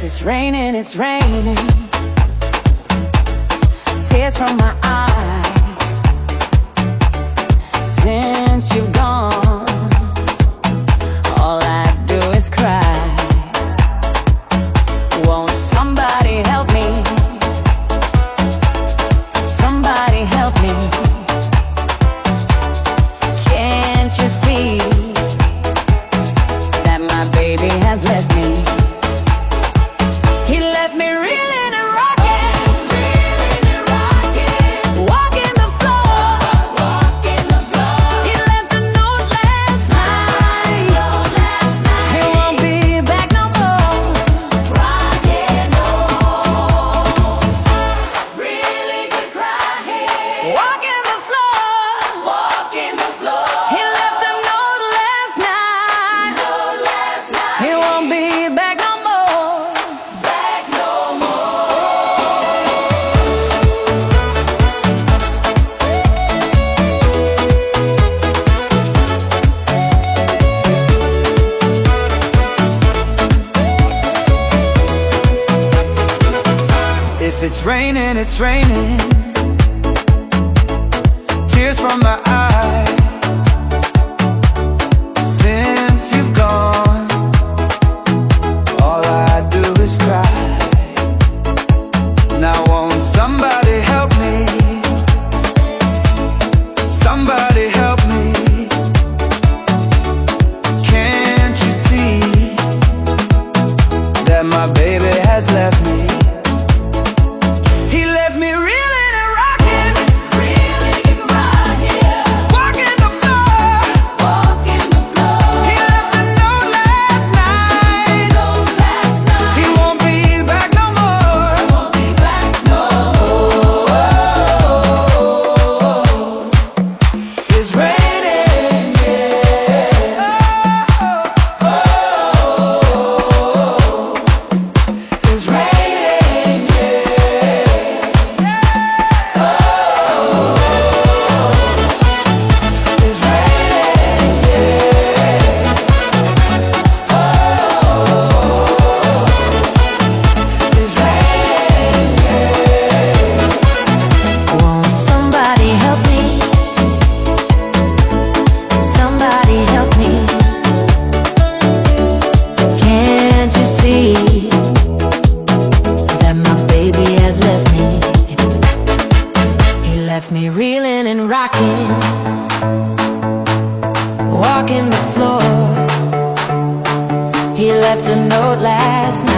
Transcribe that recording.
It's raining, it's raining. Tears from my eyes. Since you've gone, all I do is cry. Won't somebody help me? Somebody help me. Can't you see that my baby has left me? He left me reeling and rocking, walking the floor. He left a note last night. He won't be back no more. Crying home, really could cry here. Walking the floor. He left a note last night. He won't be back no more. If it's raining, it's raining. Tears from my eyes. Since you've gone, all I do is cry. Now won't somebody help me? Somebody help me. Can't you see that my baby has left me? He left me reeling and rocking, walking the floor. He left a note last night. He won't be back no more. It's raining, yeah. It's raining, Won't somebody help me? Somebody help me. Can't you see that my baby has left me? He left me reeling and rocking, walking the floor. He left a note last night.